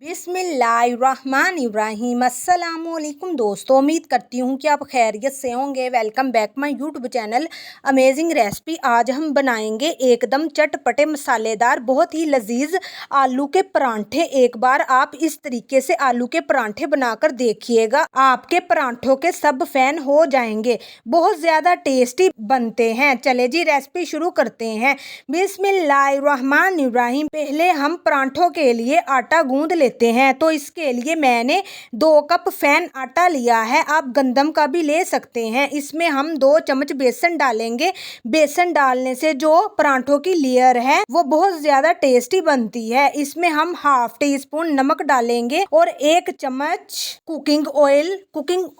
बिस्मिल्लाहिर्रहमानिर्रहीम। अस्सलामुअलैकुम दोस्तों, उम्मीद करती हूँ कि आप खैरियत से होंगे। Welcome back my YouTube channel amazing recipe. आज हम बनाएंगे एकदम चटपटे मसालेदार बहुत ही लजीज आलू के परांठे। एक बार आप इस तरीके से आलू के परांठे बनाकर देखिएगा, आपके परांठों के सब फैन हो जाएंगे। बहुत ज़्यादा टेस्टी बनते हैं। चले जी रेसिपी शुरू करते हैं। बिस्मिल्लाहिर्रहमानिर्रहीम। पहले हम परांठों के लिए आटा गूंद लेते हैं। तो इसके लिए मैंने 2 कप फैन आटा लिया है। आप गंदम का भी ले सकते हैं। इसमें हम 2 चम्मच बेसन डालेंगे। बेसन डालने से जो परांठों की लेयर है वो बहुत ज्यादा टेस्टी बनती है। इसमें हम ½ टी स्पून नमक डालेंगे और 1 चम्मच कुकिंग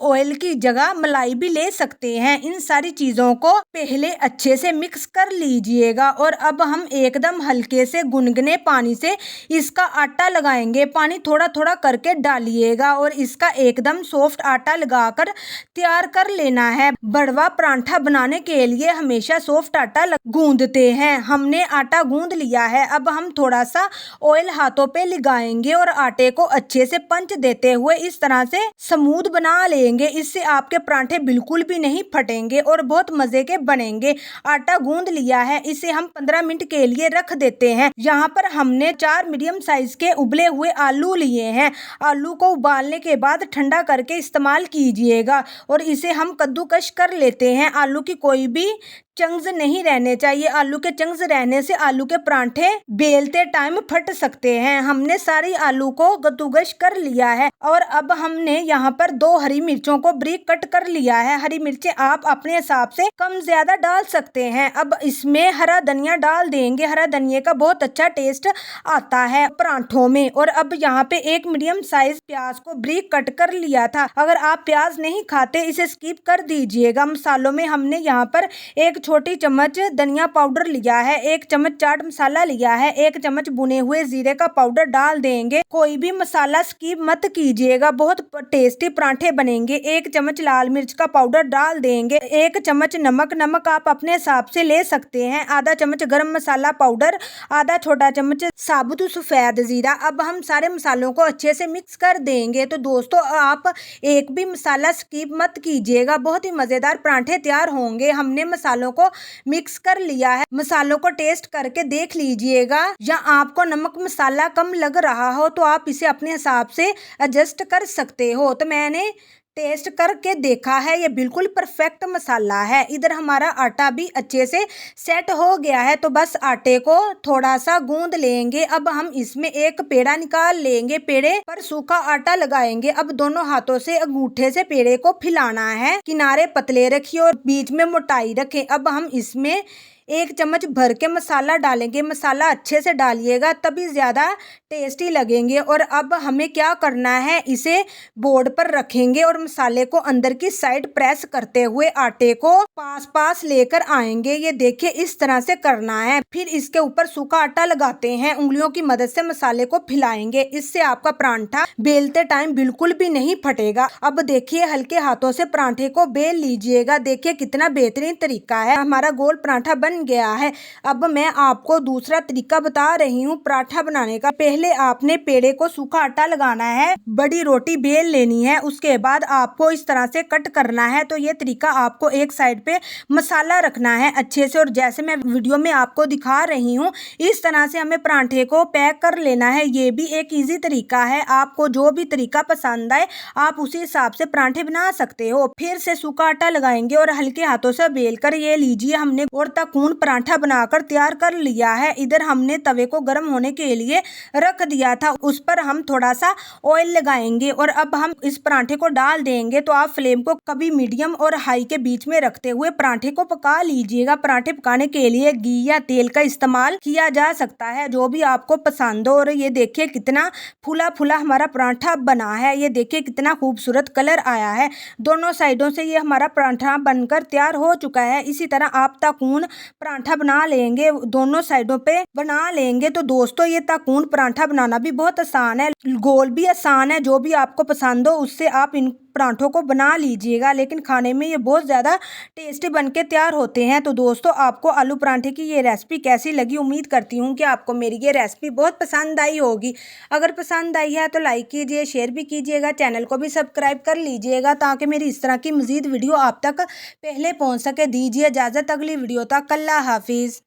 ऑयल की जगह मलाई भी ले सकते हैं। इन सारी चीजों को पहले अच्छे से मिक्स कर लीजिएगा और अब हम एकदम हल्के से गुनगुने पानी से इसका आटा लगाएंगे। पानी थोड़ा थोड़ा करके डालिएगा और इसका एकदम सॉफ्ट आटा लगाकर तैयार कर लेना है। बड़वा परांठा बनाने के लिए हमेशा सॉफ्ट आटा गूंदते हैं। हमने आटा गूंद लिया है। अब हम थोड़ा सा ऑयल हाथों पे लगाएंगे और आटे को अच्छे से पंच देते हुए इस तरह से स्मूथ बना लेंगे। इससे आपके परांठे बिल्कुल भी नहीं फटेंगे और बहुत मजे के बनेंगे। आटा गूंद लिया है, इसे हम 15 मिनट के लिए रख देते हैं। यहाँ पर हमने 4 मीडियम साइज के उबले हुए आलू लिए हैं। आलू को उबालने के बाद ठंडा करके इस्तेमाल कीजिएगा और इसे हम कद्दूकश कर लेते हैं। आलू की कोई भी चंग्स नहीं रहने चाहिए। आलू के चंग्स रहने से आलू के परांठे बेलते टाइम फट सकते हैं। हमने सारी आलू को कद्दूकश कर लिया है और अब हमने यहाँ पर 2 हरी मिर्चों को बारीक कट कर लिया है। हरी मिर्चें आप अपने हिसाब से कम ज्यादा डाल सकते हैं। अब इसमें हरा धनिया डाल देंगे। हरा धनिया का बहुत अच्छा टेस्ट आता है परांठों में। और अब यहाँ पे 1 मीडियम साइज प्याज को बारीक कट कर लिया था। अगर आप प्याज नहीं खाते इसे स्किप कर दीजिएगा। मसालों में हमने यहाँ पर 1 छोटी चम्मच धनिया पाउडर लिया है, 1 चम्मच चाट मसाला लिया है, 1 चम्मच भुने हुए जीरे का पाउडर डाल देंगे। कोई भी मसाला स्किप मत कीजिएगा, बहुत टेस्टी परांठे बनेंगे। 1 चम्मच लाल मिर्च का पाउडर डाल देंगे। 1 चम्मच नमक आप अपने हिसाब से ले सकते हैं। आधा चम्मच गरम मसाला पाउडर, आधा छोटा चम्मच साबुत सफेद जीरा। अब हम सारे मसालों को अच्छे से मिक्स कर देंगे। तो दोस्तों आप एक भी मसाला स्किप मत कीजिएगा, बहुत ही मजेदार परांठे तैयार होंगे। हमने मसालों को मिक्स कर लिया है। मसालों को टेस्ट करके देख लीजिएगा, या आपको नमक मसाला कम लग रहा हो तो आप इसे अपने हिसाब से एडजस्ट कर सकते हो। तो मैंने टेस्ट करके देखा है, ये बिल्कुल परफेक्ट मसाला है। इधर हमारा आटा भी अच्छे से सेट हो गया है। तो बस आटे को थोड़ा सा गूंद लेंगे। अब हम इसमें एक पेड़ा निकाल लेंगे। पेड़े पर सूखा आटा लगाएंगे। अब दोनों हाथों से अंगूठे से पेड़े को फैलाना है। किनारे पतले रखिए और बीच में मोटाई रखें। अब हम इसमें 1 चम्मच भर के मसाला डालेंगे। मसाला अच्छे से डालिएगा तभी ज़्यादा टेस्टी लगेंगे। और अब हमें क्या करना है, इसे बोर्ड पर रखेंगे और मसाले को अंदर की साइड प्रेस करते हुए आटे को पास लेकर आएंगे। ये देखिए इस तरह से करना है। फिर इसके ऊपर सूखा आटा लगाते हैं। उंगलियों की मदद से मसाले को फैलाएंगे। इससे आपका परांठा बेलते टाइम बिल्कुल भी नहीं फटेगा। अब देखिए हल्के हाथों से परांठे को बेल लीजिएगा। देखिए कितना बेहतरीन तरीका है। हमारा गोल परांठा बन गया है। अब मैं आपको दूसरा तरीका बता रही हूँ पराठा बनाने का। पहले आपने पेड़े को सूखा आटा लगाना है, बड़ी रोटी बेल लेनी है, उसके बाद आपको इस तरह से कट करना है। तो ये तरीका आपको एक साइड पे मसाला रखना है अच्छे से, और जैसे मैं वीडियो में आपको दिखा रही हूँ इस तरह से हमें परांठे को पैक कर लेना है। ये भी एक इजी तरीका है। आपको जो भी तरीका पसंद आए आप उसी हिसाब से परांठे बना सकते हो। फिर से सूखा आटा लगाएंगे और हल्के हाथों से बेल कर, ये लीजिए हमने और तकून परांठा बनाकर तैयार कर लिया है। इधर हमने तवे को गर्म होने के लिए रख दिया था, उस पर हम थोड़ा सा ऑयल लगाएंगे और अब हम इस परांठे को डाल देंगे। तो आप फ्लेम को कभी मीडियम और हाई के बीच में रखते हुए परांठे को पका लीजिएगा। परांठे पकाने के लिए घी या तेल का इस्तेमाल किया जा सकता है, जो भी आपको पसंद हो। और ये देखिए कितना फूला फूला हमारा परांठा बना है। ये देखिए कितना खूबसूरत कलर आया है। दोनों साइडों से ये हमारा परांठा बनकर तैयार हो चुका है। इसी तरह आप तकून परांठा बना लेंगे, दोनों साइडों पे बना लेंगे। तो दोस्तों ये तकून परांठा पराठा बनाना भी बहुत आसान है, गोल भी आसान है। जो भी आपको पसंद हो उससे आप इन पराठों को बना लीजिएगा, लेकिन खाने में ये बहुत ज़्यादा टेस्टी बनके तैयार होते हैं। तो दोस्तों, आपको आलू पराठे की ये रेसिपी कैसी लगी? उम्मीद करती हूँ कि आपको मेरी ये रेसिपी बहुत पसंद आई होगी। अगर पसंद आई है तो लाइक कीजिए, शेयर भी कीजिएगा, चैनल को भी सब्सक्राइब कर लीजिएगा ताकि मेरी इस तरह की मज़ीद वीडियो आप तक पहले पहुँच सके। दीजिए इजाज़त, अगली वीडियो तक। अल्लाह हाफिज़।